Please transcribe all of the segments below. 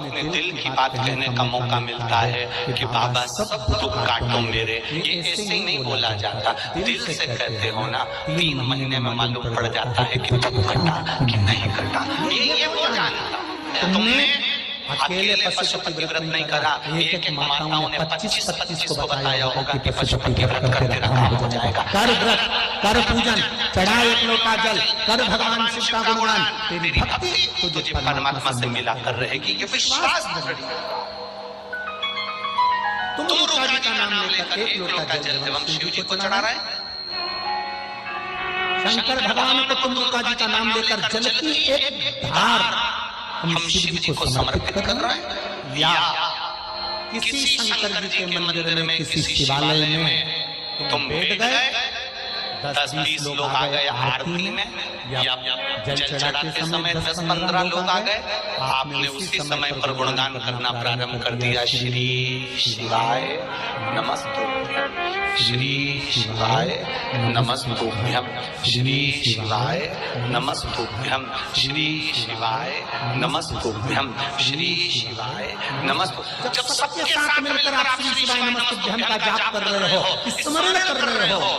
अपने दिल की बात कहने का मौका मिलता है कि बाबा सब दुख काटो मेरे। ये ऐसे ही नहीं बोला जाता, दिल से कहते हो ना, 3 महीने में मालूम पड़ जाता है कि दुख कटा कि नहीं कटा। ये वो जानता। तुमने अकेले पशुपति व्रत नहीं करा, एक एक माताओं ने 25-25 को बताया होगा कि पशुपति व्रत कर तेरा काम हो जाएगा। कर व्रत, कर पूजन, चढ़ा एक लोटा जल, कर भगवान शिव का गुणगान, तेरी भक्ति तुझे परमात्मा से मिला कर रहेगी। ये विश्वास तुम दुर्गा जी का नाम लेकर एक लोटा जल जब हम शिव जी को चढ़ा रहे हैं, शंकर भगवान को तुम दुर्गा जी का नाम लेकर जल की एक धार हम शिव जी को समर्पित कर रहे हैं, या किसी शंकर जी के मंदिर में, किसी शिवालय में तुम बैठ गए, 10-20 लोग आ गए आरती में, या जल चढ़ाते समय 10-15 लोग आ गए, आपने उसी समय पर गुणगान करना प्रारंभ कर दिया। श्री शिवाय नमस्तुभ्यं, श्री शिवाय नमस्तुभ्यं, श्री शिवाय नमस्तुभ्यं, श्री शिवाय नमस्तुभ्यं, श्री शिवाय नमस्तुभ्यं। जब सबके साथ मिलकर आप श्री शिवाय नमस्तुभ्यं का जाप कर रहे हो, स्मरण कर रहे हो,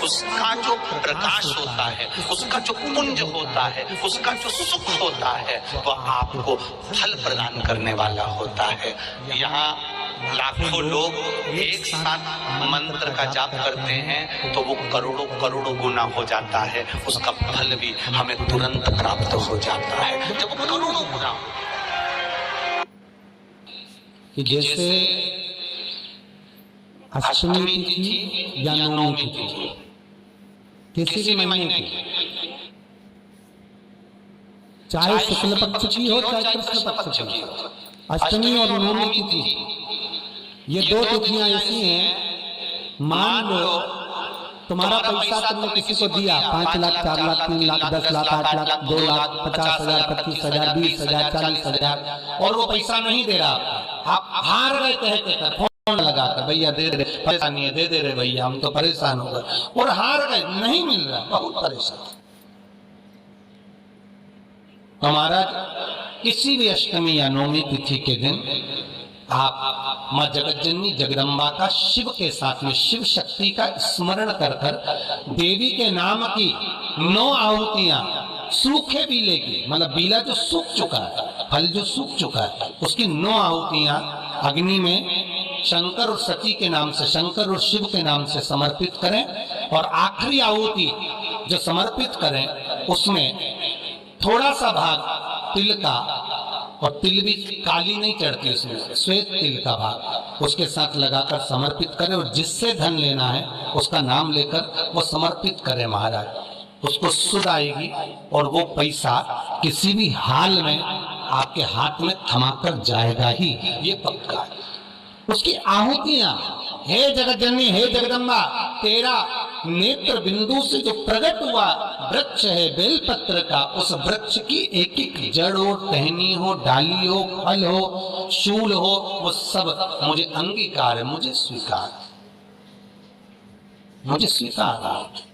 उसका जो प्रकाश होता है, उसका जो पुंज होता है, उसका जो सुख होता है, वह आपको फल प्रदान करने वाला होता है। यहाँ लाखों लोग एक साथ मंत्र का जाप करते हैं तो वो करोड़ों करोड़ों गुना हो जाता है, उसका फल भी हमें तुरंत प्राप्त हो जाता है जब वो करोड़ों गुना। जैसे अष्टमी तिथि या नवमी तिथि किसी भी महीने की, चाहे शुक्ल पक्ष की हो चाहे कृष्ण पक्ष की, अष्टमी और नवमी तिथि ये 2 तिथियां ऐसी हैं, मान लो तुम्हारा पैसा तुमने किसी को दिया, 5 लाख, 4 लाख, 3 लाख, 10 लाख, 8 लाख, 2 लाख, 50,000, 25,000, 20,000, 40,000 और वो पैसा नहीं दे रहा, आप हार गए कहते फोन लगाकर, भैया दे दे, परेशानी है, दे दे रे भैया, हम तो परेशान हो गए, और हार गए, नहीं मिल रहा, बहुत परेशान। हमारा किसी भी अष्टमी या नवमी तिथि के दिन आप माँ जगतजननी जगदम्बा का शिव के साथ में शिव शक्ति का स्मरण कर कर देवी के नाम की 9 आहुतियां सूखे बीले की, मतलब बीला जो सूख चुका है, फल जो सूख चुका है, उसकी 9 आहुतियां अग्नि में शंकर और सती के नाम से, शंकर और शिव के नाम से समर्पित करें, और आखिरी आहुति जो समर्पित करें उसमें थोड़ा सा भाग तिल का, और तिल भी काली नहीं चढ़ती उसमें, श्वेत तिल का भाग उसके साथ लगाकर समर्पित करें, और जिससे धन लेना है उसका नाम लेकर वो समर्पित करें महाराज, उसको सुध आएगी और वो पैसा किसी भी हाल में आपके हाथ में थमाकर जाएगा ही, ये पक्का है। उसकी आहुतियां, हे जगतजननी, हे जगदम्बा, तेरा नेत्र बिंदु से जो प्रकट हुआ वृक्ष है बेलपत्र का, उस वृक्ष की एक एक जड़ हो, टहनी हो, डाली हो, फल हो, शूल हो, वो सब मुझे अंगीकार है, मुझे स्वीकार, मुझे स्वीकार।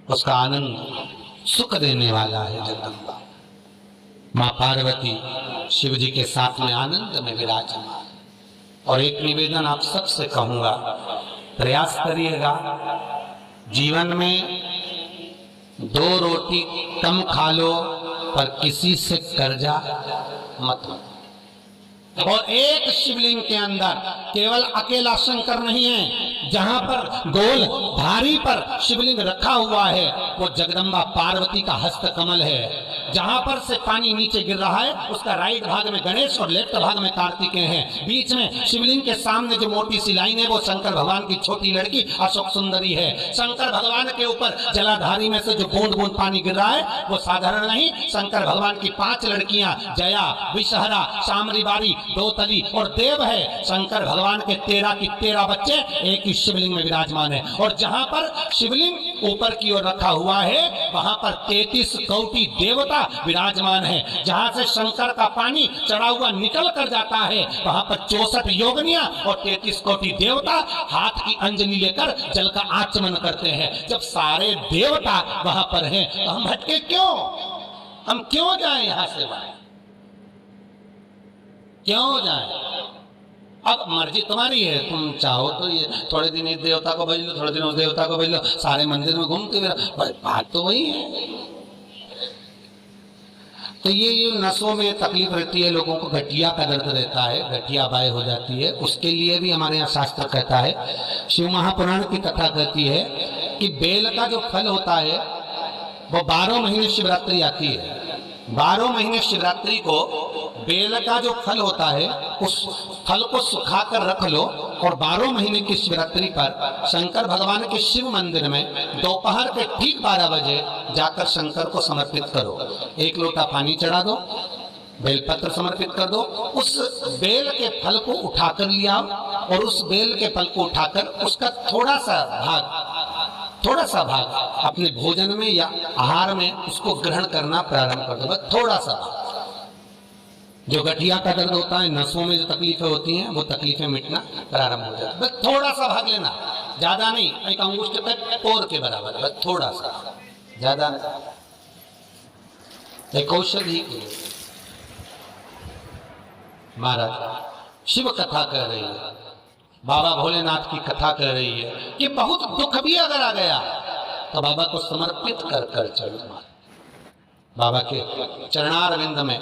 उसका आनंद सुख देने वाला है जगदम्बा। माँ पार्वती शिव जी के साथ में आनंद में विराजमान। और एक निवेदन आप सबसे कहूंगा, प्रयास करिएगा जीवन में 2 रोटी कम खा लो पर किसी से कर्जा मत लो। और एक शिवलिंग के अंदर केवल अकेला शंकर नहीं है, जहां पर गोल धारी पर शिवलिंग रखा हुआ है वो जगदम्बा पार्वती का हस्त कमल है। जहां पर से पानी नीचे गिर रहा है उसका राइट भाग में गणेश और लेफ्ट भाग में कार्तिकेय हैं। बीच में शिवलिंग के सामने जो मोटी सी लाइन है वो शंकर भगवान की छोटी लड़की अशोक सुंदरी है। शंकर भगवान के ऊपर जलाधारी में से जो बूंद बूंद पानी गिर रहा है वो साधारण नहीं, शंकर भगवान की 5 लड़कियां जया, विषहरा, शामरी बारी, दोतली और देव है। शंकर भगवान के 13 की 13 बच्चे एक ही शिवलिंग में विराजमान है। और जहां पर शिवलिंग ऊपर की ओर रखा हुआ है वहां पर 33 कोटि देवता विराजमान है। जहां से शंकर का पानी चढ़ा हुआ निकल कर जाता है वहां पर 64 योगिनियां और 33 कोटि देवता हाथ की अंजलि लेकर जल का आचमन करते हैं। जब सारे देवता वहां पर हैं तो हम भटके क्यों? हम क्यों जाएं यहां से वहां, क्यों जाएं? अब मर्जी तुम्हारी है, तुम चाहो तो ये थोड़े दिन इस देवता को भेज लो, थोड़े दिन उस देवता को भेज लो, सारे मंदिर में घूमते फिर, बात तो वही है। तो ये नसों में तकलीफ रहती है, लोगों को गठिया का दर्द रहता है, गठिया बाय हो जाती है, उसके लिए भी हमारे यहाँ शास्त्र कहता है, शिव महापुराण की कथा कहती है कि बेल का जो फल होता है वो 12 महीने शिवरात्रि आती है, 12 महीने शिवरात्रि को बेल का जो फल होता है उस फल को सुखा कर रख लो और 12 महीने की शिवरात्रि पर शंकर भगवान के शिव मंदिर में दोपहर के ठीक 12 बजे जाकर शंकर को समर्पित करो। 1 लोटा पानी चढ़ा दो, बेलपत्र समर्पित कर दो, उस बेल के फल को उठाकर लिया और उस बेल के फल को उठाकर उसका थोड़ा सा भाग अपने भोजन में या आहार में उसको ग्रहण करना प्रारंभ कर दो, बस थोड़ा सा। जो गठिया का दर्द होता है, नसों में जो तकलीफें होती हैं, वो तकलीफें मिटना प्रारंभ हो जाती है, बस थोड़ा सा भाग लेना, ज्यादा नहीं, एक अंगुष्ठ तक पोर के बराबर, बस थोड़ा सा, ज्यादा नहीं। एक औषधि के लिए महाराज शिव कथा कह रही है, बाबा भोलेनाथ की कथा कह रही है कि बहुत दुख भी अगर आ गया तो बाबा को समर्पित कर कर चलो, बाबा के चरणारविंद में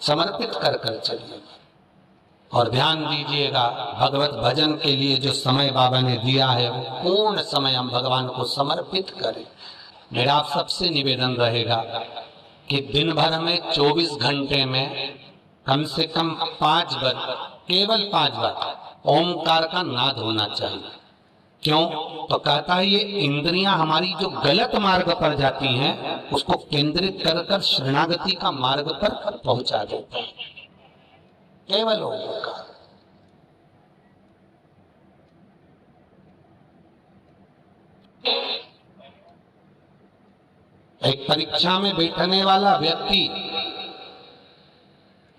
समर्पित कर कर चलिए। और ध्यान दीजिएगा, भगवत भजन के लिए जो समय बाबा ने दिया है वो पूर्ण समय हम भगवान को समर्पित करें। मेरा आप सबसे निवेदन रहेगा कि दिन भर में 24 घंटे में कम से कम 5 बार, केवल 5 बार ओमकार का नाद होना चाहिए। क्यों? तो कहता है ये इंद्रियां हमारी जो गलत मार्ग पर जाती हैं उसको केंद्रित कर कर शरणागति का मार्ग पर पहुंचा देता है, केवल ओमकार। एक परीक्षा में बैठने वाला व्यक्ति,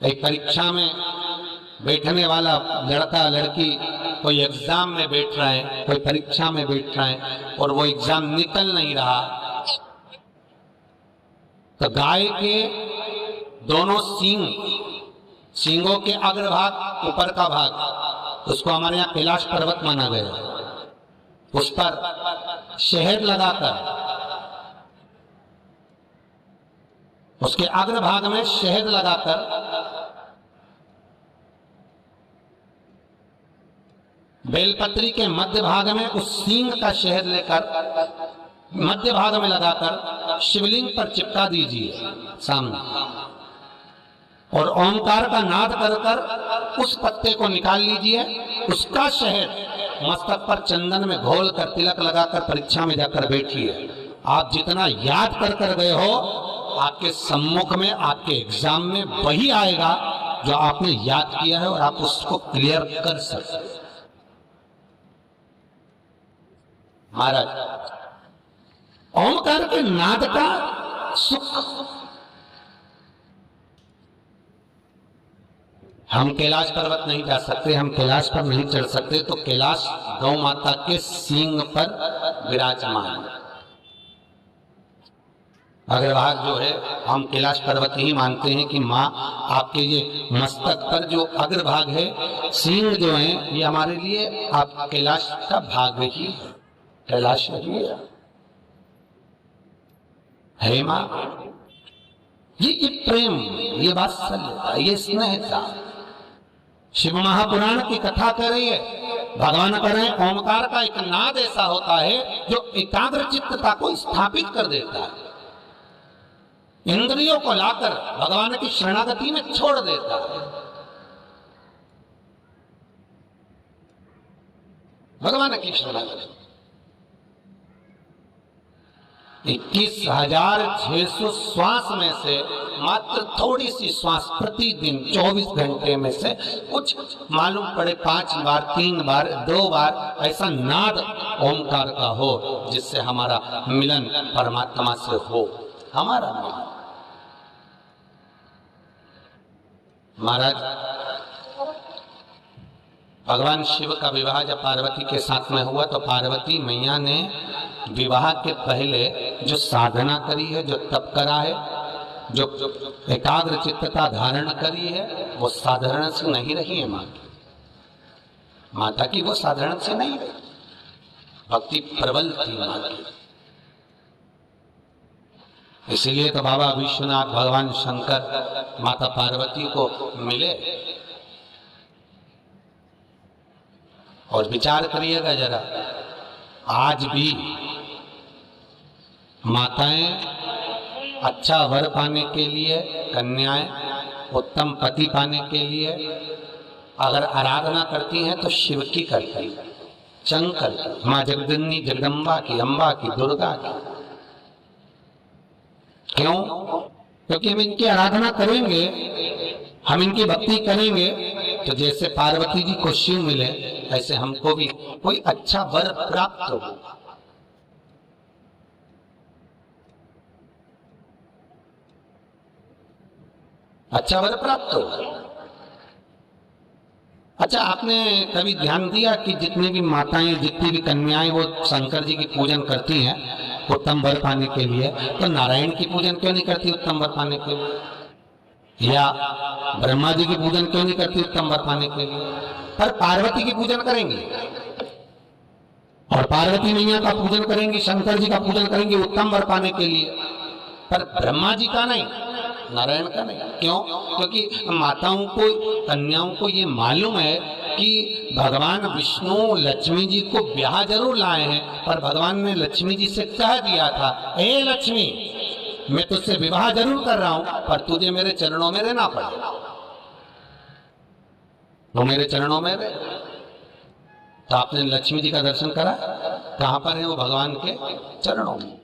एक परीक्षा में बैठने वाला लड़का लड़की, कोई एग्जाम में बैठ रहे हैं, कोई परीक्षा में बैठ रहे हैं और वो एग्जाम निकल नहीं रहा, तो गाय के दोनों सींगों के अग्रभाग, ऊपर का भाग, उसको हमारे यहाँ कैलाश पर्वत माना गया, उस पर शहद लगाकर, उसके अग्रभाग में शहद लगाकर बेलपत्री के मध्य भाग में उस सींग का शहद लेकर मध्य भाग में लगाकर शिवलिंग पर चिपका दीजिए सामने, और ओंकार का नाद कर कर उस पत्ते को निकाल लीजिए, उसका शहद मस्तक पर चंदन में घोल कर तिलक लगाकर परीक्षा में जाकर बैठिए। आप जितना याद कर कर गए हो, आपके सम्मुख में, आपके एग्जाम में वही आएगा जो आपने याद किया है और आप उसको क्लियर कर सकते। महाराज, ओंकार के नाद का सुख हम कैलाश पर्वत नहीं जा सकते, हम कैलाश पर नहीं चढ़ सकते, तो कैलाश गौ माता के सींग पर विराजमान। अग्रभाग जो है हम कैलाश पर्वत ही मानते हैं कि माँ आपके ये मस्तक पर जो अग्रभाग है, सींग जो है, ये हमारे लिए आप कैलाश का भाग ही है, कैलाश ही है माँ। ये प्रेम, ये वात्सल्यता, ये स्नेहता शिव महापुराण की कथा कर रही है। भगवान कह रहे हैं ओमकार का एक नाद ऐसा होता है जो एकाग्र चित्तता को स्थापित कर देता है, इंद्रियों को लाकर भगवान की शरणागति में छोड़ देता है। भगवान की शरणागति 21,600 श्वास में से मात्र थोड़ी सी श्वास प्रतिदिन 24 घंटे में से कुछ मालूम पड़े 5 बार, 3 बार, 2 बार ऐसा नाद ओंकार का हो जिससे हमारा मिलन परमात्मा से हो, हमारा मिलन। महाराज, भगवान शिव का विवाह जब पार्वती के साथ में हुआ तो पार्वती मैया ने विवाह के पहले जो साधना करी है, जो तप करा है, जो एकाग्र चित्तता धारण करी है वो साधारण से नहीं रही है माता की वो साधारण से नहीं रही, भक्ति प्रबल थी मां की। इसीलिए तो बाबा विश्वनाथ भगवान शंकर माता पार्वती को मिले। और विचार करिएगा जरा, आज भी माताएं अच्छा वर पाने के लिए, कन्याएं उत्तम पति पाने के लिए अगर आराधना करती हैं तो शिव की करती है, शंकर की, माँ जगदन्नी जगदम्बा की, अम्बा की, दुर्गा की। क्यों? क्योंकि हम इनकी आराधना करेंगे, हम इनकी भक्ति करेंगे तो जैसे पार्वती जी को शिव मिले ऐसे हमको भी कोई अच्छा वर प्राप्त हो। अच्छा वर प्राप्त हो। अच्छा, आपने कभी ध्यान दिया कि जितनी भी माताएं, जितनी भी कन्याएं वो शंकर जी की पूजन करती हैं उत्तम वर पाने के लिए, तो नारायण की पूजन क्यों नहीं करती उत्तम वर पाने के लिए? या ब्रह्मा जी की पूजन क्यों नहीं करती उत्तम वर पाने के लिए? पर पार्वती की पूजन करेंगी और पार्वती मैया का पूजन करेंगी, शंकर जी का पूजन करेंगी उत्तम वर पाने के लिए, पर ब्रह्मा जी का नहीं, नारायण का नहीं। क्यों? क्योंकि माताओं को, कन्याओं को ये मालूम है कि भगवान विष्णु लक्ष्मी जी को ब्याह जरूर लाए हैं, पर भगवान ने लक्ष्मी जी से कह दिया था, हे लक्ष्मी, मैं तुझसे विवाह जरूर कर रहा हूं पर तुझे मेरे चरणों में रहना पड़ेगा। तो मेरे चरणों में रहे। तो आपने लक्ष्मी जी का दर्शन करा, कहां पर है वो? भगवान के चरणों में।